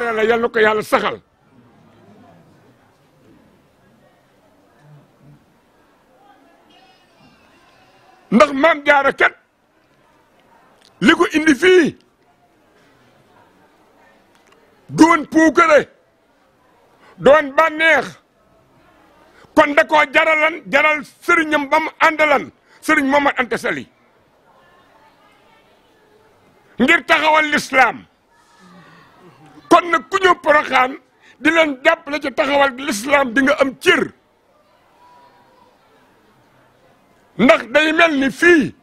siyaare la yal na ko yàlla saxal ndax maam jaara kat li ko indi fii doon puukare doon bànneex kon da koo jaral sëriñam ba mu àndalan sëriñ Momar Anta Sali ngir taxawal lislaam kon nag ku ñëw Porokhane di leen jàppale ci taxawal lislaam di nga am cër ndax day mel ni fii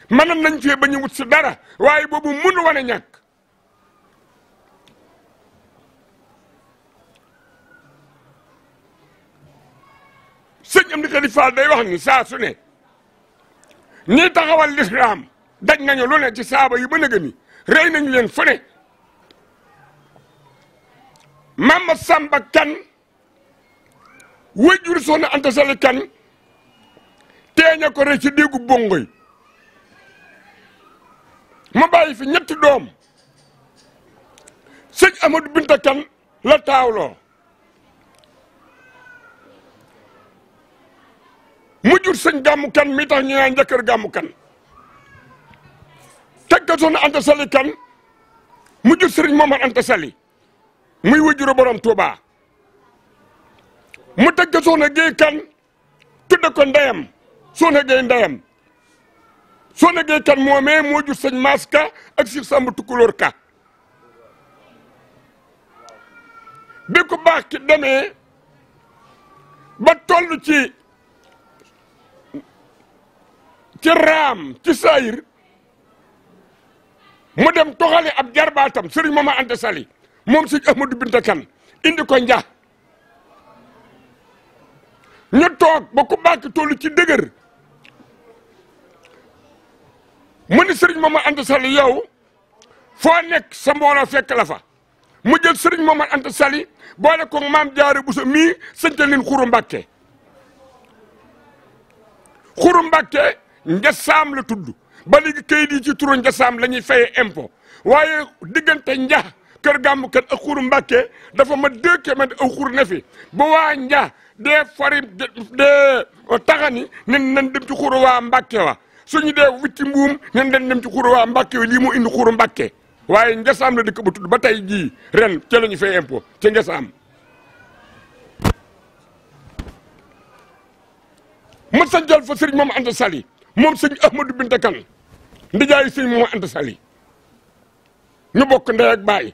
mënoon nañ fee ba ñu wut si dara waaye boobu mënu wane ñàkk sëñ Amdi Khady Fall day wax ni saa su ne ñii taxawal lislaam daj nañu lu ne ci saaba yu mën a gëni rey nañu leen fu ne Mama Samba Kan wajur Soxna Anta Sali Kan teeña ko rek ci déggu bongoy ma bàyyi fi ñetti doom sëñ Amadou Binta Kan la taawloo mu jur sëñ Gàmmu Kan mi tax ñu naan njëkkër Gàmmu Kan teg ko Soxna Anta Sali Kan mu jur sëriñ Momar Anta Sali muy wajuru borom Touba mu teg ko Soxna Géey Kan tudde ko ndeyam Soxna Géey ndeyam Soxna Géey Kan moomee moo jur sëñ Maas Ka ak Cheikh Samba Tukulóor Ka bi ko baax ki demee ba toll ci raam ci saayir mu dem toxale ab jarbaatam sëriñ Momar Anta Sali moom sëñ Ahmadou Binta Kan indi ko nja ñu toog ba ku baax ki toll ci dëgër mu ni sëriñ Momar Anta Sali yow foo nekk sa mbooloo fekk la fa mu jël sëriñ Momar Anta Sali boole ko maam Jaara Buso mii sëñtal leen Xuru Mbàkke Xuru Mbàkke Njasaam la tudd ba léegi kayit yi ci turu Njasaam la ñuy fayee impôt waaye diggante Nja kër Gàmmu Kan ak Xuru Mbàkke dafa ma 2 kilomètres aw xur ne fi ba waa Nja dee fari dee taxani nen nan dem ci xuru waa Mbàkke wa suñu dee witti mbuum nen den dem ci xuru waa Mbàkke wi lii mu indi Xuru Mbàkke waaye Njasaam la dëkk ba tudd ba tey jii ren ca la ñu fay impôt ca Njasaam ma sanjal fa sëriñ Momar Anta Sali moom sëñ Ahmadou Binta Kan ndijaayu sëñ Momar Anta Sali ñu bokk ndey ak baay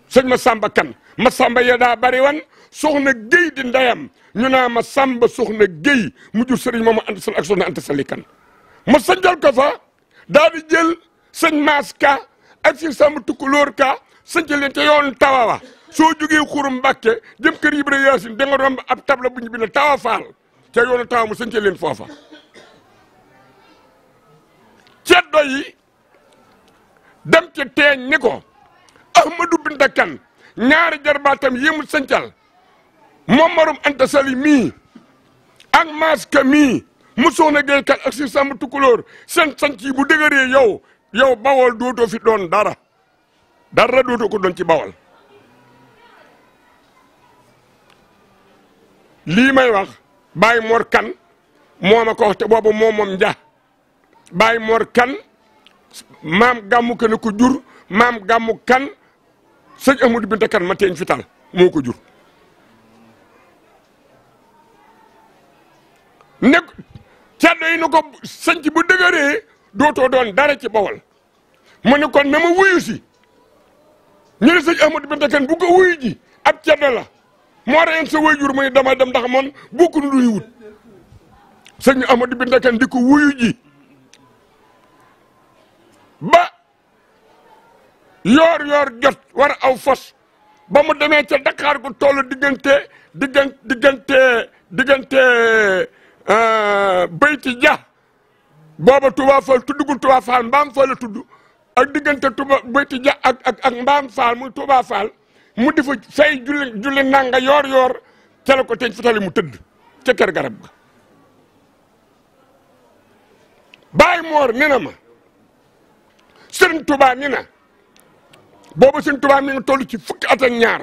sëñ ma Samba Kan ma Samba ya daa bari wan Soxna Géy di ndeyam ñu naa ma Samba Soxna Géy mu jur sëriñ Momar Anta Sali ak Soxna Anta Sali Kan ma sanjal ko fa daal di jël sëñ Maas Ka ak si Samba Tukulóor Ka sanjal leen te yoon tawawa soo jógee Xuru Mbàkke jëm kër Ibra Yaasin da nga romb ab tabla bu ñu bind Tawa Faal ca yoonu tawa mu sanjal leen foofa ceddo yi dem ci teeñ ni ko Ahmadou Binta Kan ñaari jarbaatam yi mu sancal Momarum Anta Sali mii ak Maas Ka mii mu Soxna Géey Kan ak si Samba Tukulóor seen sanc yi bu dëgëree yow Bawol dootoo fi doon dara dootoo ko doon ci Bawol lii may wax Baye Mor Kan moo ma ko wax te boobu moom Nja Baye Mor Kan maam Gàmmu Kan ko jur maam Gàmmu Kan sëñ Ahmadou Binta Kan ma teeñ fital moo ko jur nekk caddo yi na ko sanc bu dëgëree dootoo doon dara ci Bawol mu ne kon na ma wuyu si ñu ne sëñ Ahmadou Binta Kan bu ko wuyu ji ab caddo la moo reen sa waajur muy dama dem ndax man bokku nu luy wut sëñ Ahmadou Binta Kan di ko wuyu ji ba yoor jot war aw fas ba mu demee ca Dakar gu toll diggante Bayti Ja booba Touba Fall tuddugul Touba Fall Mbaam Fall la tudd ak diggante Touba Bayti Ja ak Mbaam Fall muy Touba Fall mu di fa say julli nanga yoor ca la ko teñ fitali mu tëdd ca kër garab ga Baay Moor ni na ma Sëriñ Touba ni na boobu sëñ Tuubaa mi ngi toll ci fukki at ak ñaar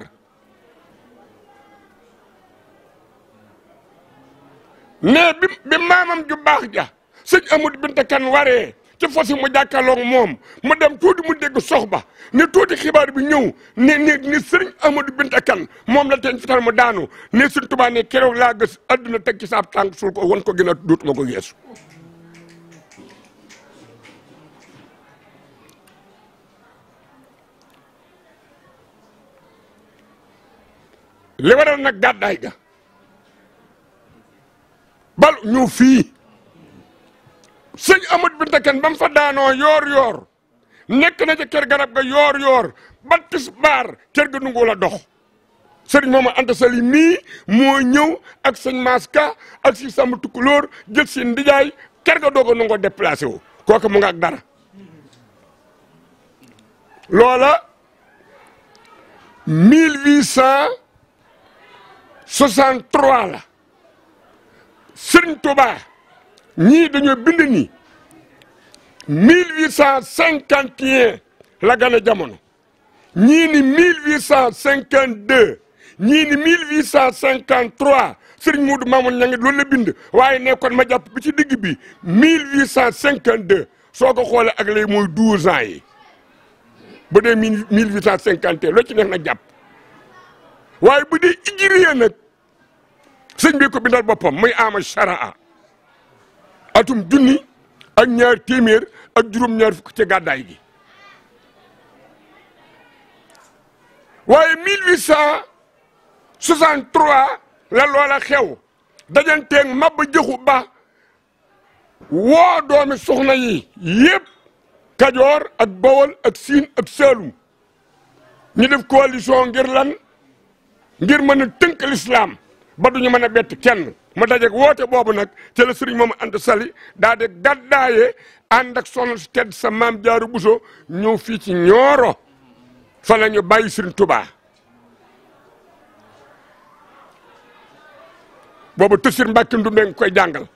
mais bi maamam ju baax ja sëñ Amadou Binta Kane waree ci fosi mu jàkkaarloog moom mu dem tuuti mu dégg sox ba ni tuuti xibaar bi ñëw ni sëriñ Amadou Binta Kane moom la teñ fital mu daanu ne sëñ Tuubaa ne keroog laa gës adduna teg ci saab tànk sul ko won ko gën a dootuma ko geesu li waral nag gàddaay ga bal ñu fii sëñ Amadou Binta Kane ba mu fa daanoo yoor nekk na ca kër garab ga yoor ba tisbaar kër ga nungu la dox sëriñ Mooma Anta Sali mii moo ñëw ak sëñ Maska ak si Samba Tukulóor jël seen ndijaay kër ga doog a nungoo déplacé wu kooku mu nga ak dara loola 1863 la sëriñ Touba ñii dañoo bind ni 1851 la gane jamono ñii ni 1852 ñii ni 1853 sëriñ Muudu Maamun ña ngi loolu la bind waaye nekkoon ma jàpp bi ci digg bi 1852 soo ko xoolee ak lay mooy 12 ans yi ba dee 1851 loo ci neex na jàpp waaye bu dee ijiriya nag sëñ bi ko bindal boppam muy ama sharaa atum junni ak ñaar téeméer ak juróom-ñaar fukk ci gàddaay gi waaye 1863 la loola xew dajanteeg Maba Jaxu Ba woo doomi soxna yi yëpp Kajoor ak Bawol ak Siin ak Saalum ñu def coalition ngir lan ngir mën a tënk lislaam ba duñu mën a bett kenn ma dajeeg woote boobu nag ci la sëriñ Mooma Anta Sali daa de gàddaaye ànd ak soxna si tedd sa maam Jaaru Buso ñëw fii ci Ñooro fa la ñu bàyyi sëriñ Tuubaa boobu tësir Mbàkke Ndumbe nga koy jàngal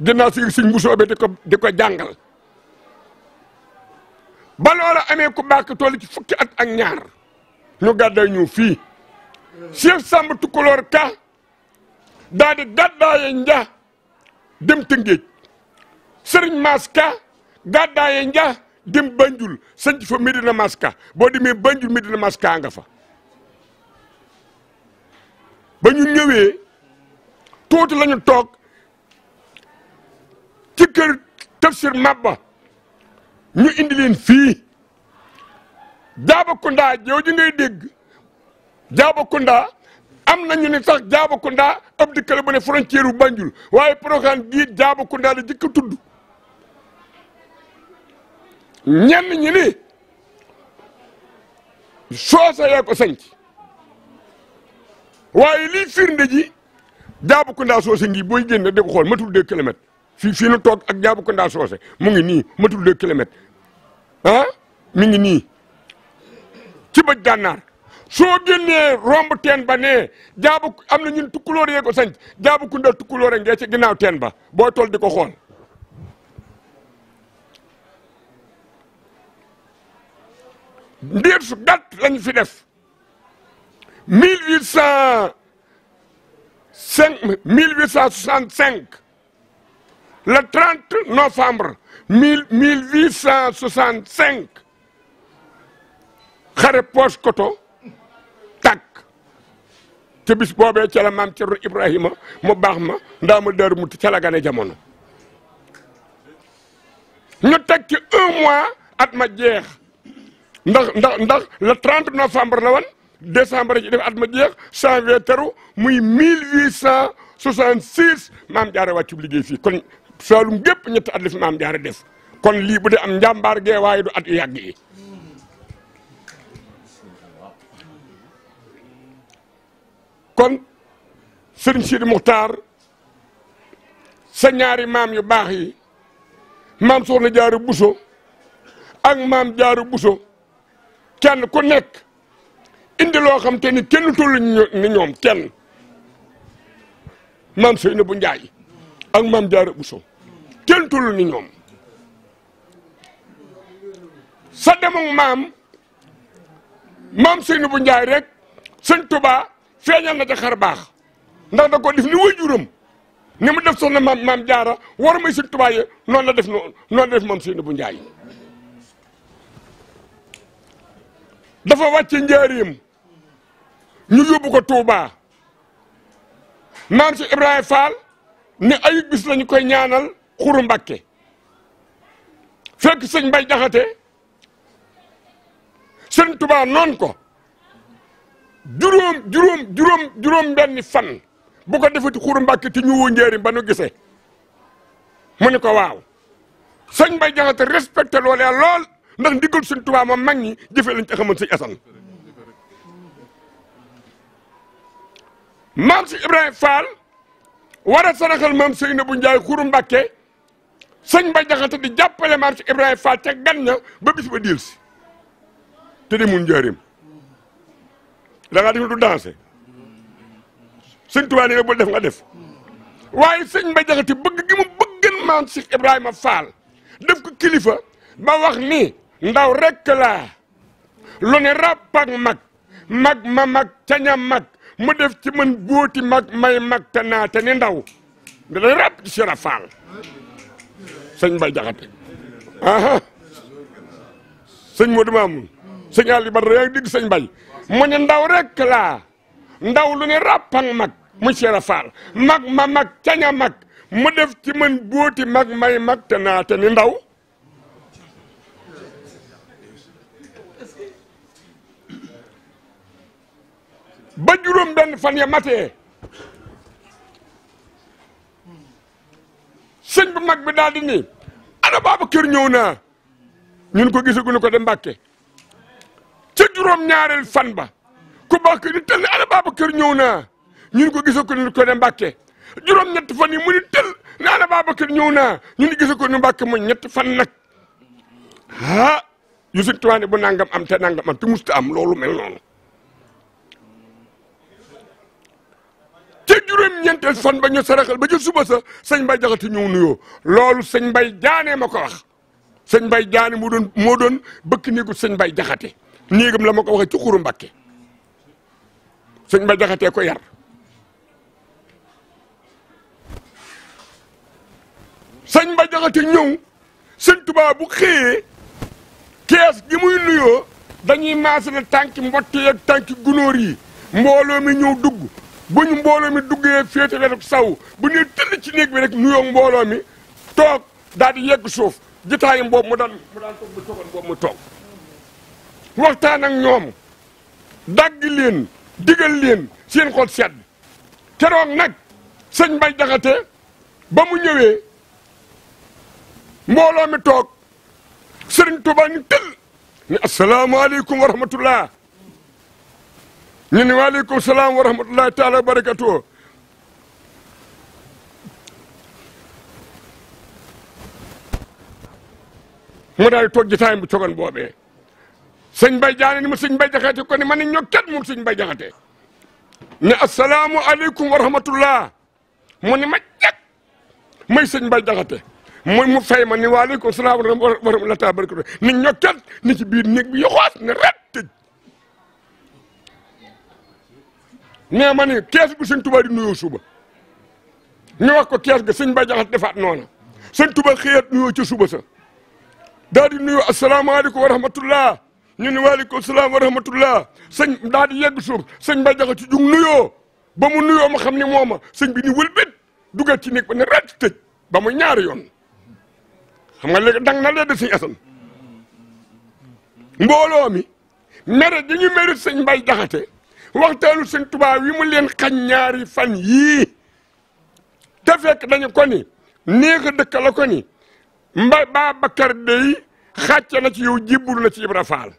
ginnaaw si sëriñ Buso be di ko jàngal ba loola amee ku baax toll ci fukki at ak ñaar ñu gàddaay ñëw fii Cheikh Samba Tukulóor Ka daa di gàddaaye nja dem Tëngéej sëriñ Maska gàddaaye nja dem Banjul sanc fa Medina Maska boo demee Banjul Medina Maska nga fa ba ñu ñëwee tuuti la ñu toog ci kër Tafsir Mabba ñu indi leen fii Jaabakunda jooju ngay dégg Jaabakunda am nañu ne sax Jaabakunda ab dëkk la bu ne frontière u Banjul waaye Porokhane gii Jaabakunda la jëkk a tudd ñenn ñi ni soose yaa ko sanc waaye lii firnde ji Jaabakunda soose ngi booy génn di ko xool matul 2 kilomètres fii nu toog ak Jaabakunda soose mu ngi nii matul 2 kilomètres ah mi ngi nii ci bëj gànnaar soo génnee romb teen ba ne am na ñun tukkulóor yee ko sanc Jaabakunda tukkulóor a ngee ci ginnaaw teen ba boo toll di ko xool ndiir su gàtt lañ fi def 1865 le 30 novembre 1865 xare Paoskoto tàkk te bis boobee ca la maam Cerno Ibrahima mu baax ma ndaama Daaru Muti ca la gane jamono ñu teg ci 1 mois at ma jeex ndax le 30 novembre la woon décembre ci def at ma jeex janvier teru muy 1866 maam Jaara wàccub liggéey fii kon Saalum gépp ñetti at la fi maam Jaara def kon lii bu dee am njàmbaar gee waaye du at yu yàgg yi kon sëriñ Sidi Muxtaar sa ñaari maam yu baax yi maam Soxna Jaara Buso ak maam Jaara Buso kenn ku nekk indi loo xam te ni kenn tollu ni ñoom kenn maam Seynabu Njaay ak maam Jaara Buso kenn tollu ni ñoom sa demuk maam maam Seynabou Ndiaye rek sëñ Touba feeñal na ca xar baax ndax da ko def ni waajuram ni mu def soxna maam Jaara war may sëñ Touba ye noonu la def maam Seynabou Ndiaye dafa wàcce njaareem ñu yóbbu ko Touba maam si Ibrahima Fall ne ay bis lañu koy ñaanal Xuru Mbàkke fekk sëñ Mbay Jaxate sëñ Touba noon ko juróom benn fan bu ko defati Xuru Mbàkke te ñu woo njaareem ba nu gisee mu ne ko waaw sëñ Mbay Jaxate respecté loolee lool ndax ndigal sëñ Touba moom mag ñi jëfee lañ ci xamoon sëñ Asan maam si Ibrahima Fall war a saraxal maam Seynabou Ndiaye Xuru Mbàkke sëñ Mbay Jaxate di jàppale maam si Ibrahima Fall ca gan ña ba bis ba diil si te demul njaareem da ngaa def du dansé sëñ Touba ne bul def nga def waaye sëñ Mbay Jaxate bëgg gi mu bëggan maam si Ibrahima Fall def ko kilifa ba wax ni ndaw rekk laa lu ne ràpp ak mag mag caña mag mu def ci man góoti mag may mag te naa te ni ndaw da day ràpp ci Sera Fall sëñ Mbay Jaxate aha sëñ Modou Mamoun sëñ Aliou Badara yaa ngi digg sëñ Mbay mu ne ndaw rekk laa ndaw lu ne ràpp ak mag mu Sera Fall mag caña mag mu def ci man góoti mag may mag te naa te ni ndaw ba juróom benn fan ya matee sëñ bu mag bi daal di ni ana Babacar ñëw naa ñun ko gisaguñu ko de Mbàkke ca juróom ñaareel fan ba ku baax ni tel ana Babacar ñëw naa ñun ko gisaguñu ko de Mbàkke juróom ñett fan yi mu ni tel ne ana Babacar ñëw naa ñun gisaguñu Mbàkke mooy ñett fan nag ah yu sëñ Tuubaa ne bu nangam am te nangam am te musta am loolu mel noonu te juróom ñeenteel fan ba ñu saraxal ba ci suba sa sëñ Mbay Jaxate ñëw nuyoo loolu sëñ Mbay Jaane ma ko wax sëñ Mbay Jaane moo doon bëkk néegu sëñ Mbay Jaxate néegam la ma ko waxee ci Xuru Mbàkke sëñ Mbay Jaxate ko yar sëñ Mbay Jaxate ñëw sëñ Tuubaa bu xëyee kees gi muy nuyoo dañuy maasale tànki mbott yeeg tànki gunóor yi mbooloo mi ñëw dugg bu ñu mbooloo mi duggee féete wetu saw bu ñuy tëll ci néeg bi rek nuyoo mbooloo mi toog daal di yegg suuf jitaayam boobu mu daan toog ba toogoon boobu mu toog waxtaan ak ñoom dagg leen digal leen seen xol sedd keroog nag sëñ Mbay Jaxate ba mu ñëwee mbooloo mi toog Sëriñ Tuubaa ni tëll ni asalaamaaleykum wa rahmatullah ñu ne waaleykum salaam wa rahmatullahi taala wa barakatuh mu daal di toog jotaayam bu cogoon boobee sëñ Mbay Jaane ni ma sëñ Mbay Jaxate ko ni ma ne ñokkat moom sëñ Mbay Jaxate ne asalaamu aleykum wa rahmatullah mu ni ma jag may sëñ Mbay Jaxate mu fay ma ni waaleykum salaam wa rahmatullahi taala wa barakatuh ni ñokkat ni ci biir néeg bi yoxoos ne ret tëj nee ma ne kees gu sëñ Tuubaa di nuyoo suba ñu wax ko kees ga sëñ Mbay Jaxate defaat noona sëñ Tuubaa xëyaat nuyoo ca suba sa daal di nuyoo asalaamaaleykum wa rahmatullah ñu ne waaleykum salaam wa rahmatullah sëñ daal di yegg suuf sëñ Mbay Jaxate jug nuyoo ba mu nuyoo ma xam ne mooma sëñ bi ni wëlbét dugal ci néeg ba ne ret tëj ba mu ñaari yoon xam nga léegi dang na lee de sëñ Asan mbooloo mi mere di ñu mere sëñ Mbay Jaxate waxtaanu sëñ Tuubaa wi mu leen xañ ñaari fan yii te fekk dañu ko ni néex a dëkk la ko ni Mbay Babacar dey xàcce na ci yow jibbul na ci Ibra Faal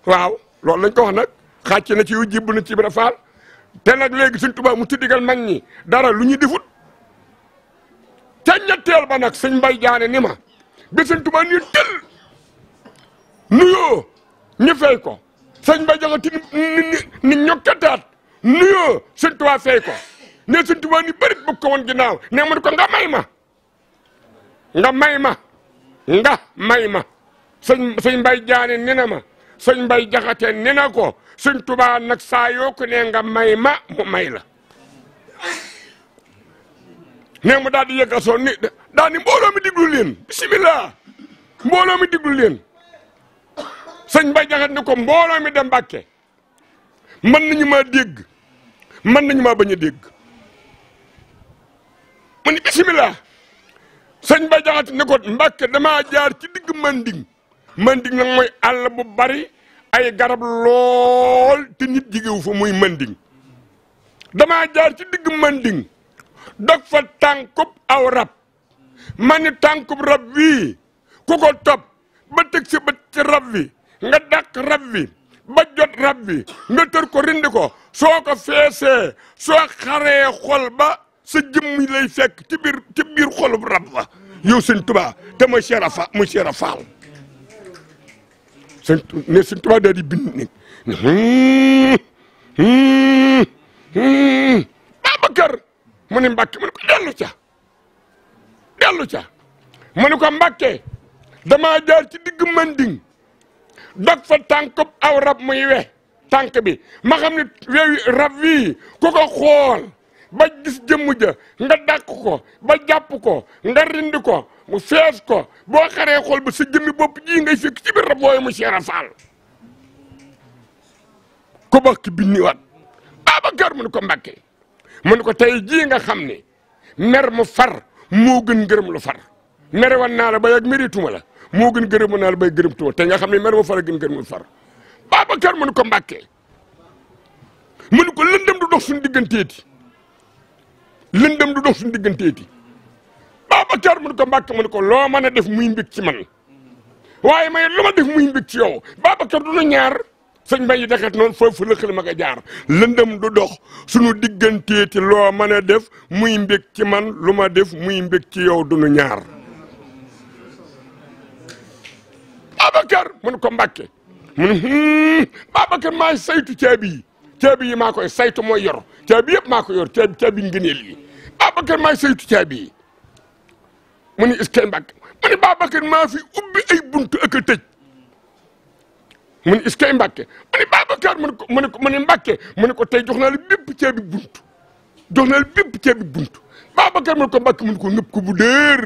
waaw loolu lañ ko wax nag xàcce na ci yow jibbul na ci Ibra Faal te nag léegi sëñ Tuubaa mu tuddigal mag ñi dara lu ñu defut te ñetteel ba nag sëñ Mbay Jaane ni ma bi sëñ Tuubaa ni tël nuyoo ñu fay ko sëñ Mbay Jaxate ni ñokkataat nuyoo sëñ Tuubaa fay ko ne sëñ Tuubaa ni bërit bu ko woon ginnaaw ne mu ko nga may ma sëñ Mbay Jaane ni na ma sëñ Mbay Jaxate ne na ko sëñ Tuubaa nag saa yoo ko ne nga may ma mu may la ne mu daal di yëkkasoon ni daal ni mbooloo mi diglu leen bisimilah mbooloo mi diglu leen sëñ Mbay Jaxate ne ko mbooloo mi dem Mbàkke mën nañu maa dégg mën nañu maa bañ a dégg mu ni bisimilah sëñ Mbay Jaxate ne ko Mbàkke damaa jaar ci digg Manding Manding nag mooy àll bu bari ay garab lool te nit jigewu fa muy Manding damaa jaar ci digg Manding dog fa tànkub aw rab ma ni tànkub rab wii ku ko topp ba teg si bët ci rab wi nga dàq rab wi ba jot rab wi nga tër ko rindi ko soo ko feesee soo xaree xol ba sa jëmm lay fekk ci biir xolub rab ba yow sëñ Tuubaa te mooy Cheikh Rafa muy Cheikh Rafal sëñ Tuubaa daal di bind ni Babacar mu ne Mbàkke mu ne ko dellu ca mu ne ko Mbàkke damaa jaar ci digg Manding dog fa tànkub aw rab muy we tànk bi ma xam ne wewi rab wii ku ko xool ba gis jëmm ja nga dàq ko ba jàpp ko nga rindi ko mu fees ko boo xaree xool ba sa jëmmi bopp ji ngay fekk ci biir rab wooyu mu Cheikh Rafal ko bakki binni waat Babacar mu ne ko Mbàkke mu ne ko tey jii nga xam ne mer mu far moo gën ngërëm lu far mere wan naa la ba yàgg mérituma la moo gën gërëm naa la bay gërëm tuma te nga xam ne mer mu far a gën ngërëm lu far Babacar mu ne ko Mbàkke mu ne ko lëndëm du dox suñu digganteeti lëndëm du dox suñu digganteeti Babacar mu ne ko Mbàkke mu ne ko loo mën a def muy mbég ci man waaye may lu ma def muy mbég ci yow Babacar du na ñaar sëñ Mbay Jaxate noonu foofu la xel ma nga jaar lëndëm du dox suñu digganteeti loo mën a def muy mbég ci man lu ma def muy mbég ci yow du nu ñaar Babacar mu ne ko Mbàkke mu ne Babacar maa saytu caabi yi maa koy saytu mooy yor caabi yëpp maa ko yor caabi ngëneel yi Babacar maa saytu caabi yi mu ne est-ce que Mbàkke mu ne Babacar maa fi ubbi ay buntu ak a tëj mu ne est-ce que Mbàkke mu ne Babacar mu ne Mbàkke mu ne ko tey jox naa la bépp caabi buntu jox naa la bépp caabi buntu Babacar mu ne ko Mbàkke mu ne ko ngëpp ko bu dër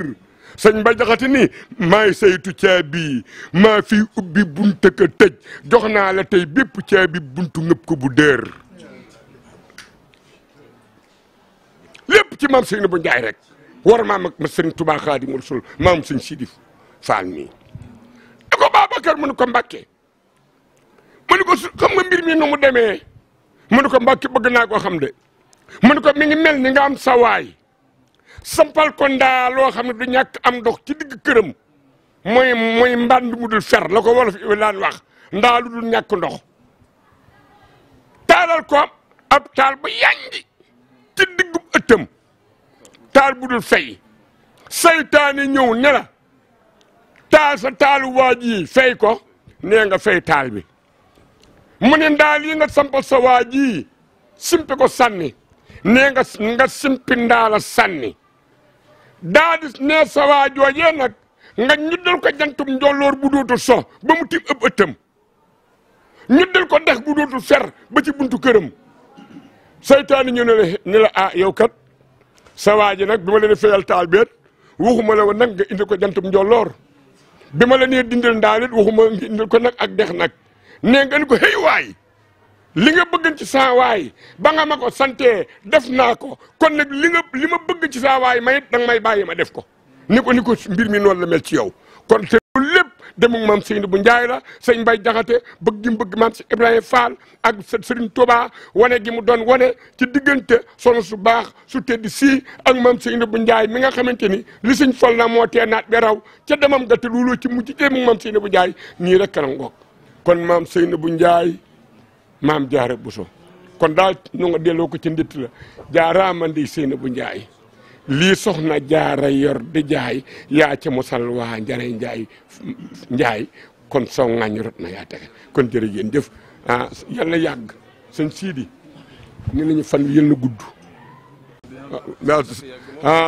sëñ Mbay Jaxate ni maay saytu caabi maa fi ubbi buntu ak a tëj jox naa la tey bépp caabi buntu ngëpp ko bu dër lépp ci maam Seynabou Ndiaye rek war maam ak ma sëriñ Tuubaa Xaadimu Rasuul maam sëñ Sidi Faal mii da ko Babacar mu ne ko Mbàkke mu ne ko xam nga mbir mi nu mu demee mu ne ko Mbàkke bëgg naa koo xam de mu ne ko mi ngi mel ni nga am sawaay sampal ko ndaa loo xam ne du ñàkk am ndox ci digg këram mooy mbànd mu dul fer la ko wolof daan wax ndaa lu dul ñàkk ndox taalal ko ab taal ba yanji ci diggu ëttam taal bu dul fay saytaane ñëw ne la taal sa taalu waa ji fay ko nee nga fay taal bi mu ne ndaa lii nga sampal sa waa ji simpi ko sànni nee nga simpi ndaa la sànni daa di nee sa waa joojee nag nga ñuddal ko jantum njolloor bu dootul so ba mu tim ëpp ëttam ñuddal ko dex bu dootul fer ba ci buntu këram saytaane ñu ne la ah yow kat sa waa ji nag bi ma leen fayal taal beet waxuma la woon nag nga indil ko jantum njolloor bi ma la nee dindil ndaalit waxuma nga indil ko nag ak dex nag nee nga ni ko hey waay li nga bëgg ci saa waay ba nga ma ko santee def naa ko kon nag li ma bëgg ci saa waay mayit danga may bàyyi ma def ko ni ko mbir mi noonu la mel ci yow kon te lépp demug maam Seynabou Ndiaye la sëñ Mbay Jaxate bëgg gi mu bëgg maam si Ibrahima Fall ak Sëriñ Tuubaa wane gi mu doon wane ci diggante sono su baax su tedd si ak maam Seynabou Ndiaye mi nga xamante ni li sëñ fol na moo tee naat bi raw ca demam ga te looloo ci mujj demug maam Seynabou Ndiaye nii rek kanam ngoog kon maam Seynabou Ndiaye maam Jaara Buso kon daal nu nga delloo ko ci nditt la jaaraama ndey Seynabou Ndiaye lii soxna jaara yor di jaay yaa ca musal waa njare njaay kon soo ŋàññ rot na yaa tege kon jërë ngeen jëf yal na yàgg sëñ Sidi ni nañu fan wi yal na gudd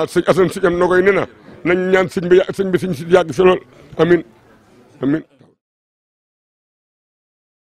sëñ Asan si am na koy ni na nañ ñaan sëñ bi sëñ Sidi yàgg fi lool amin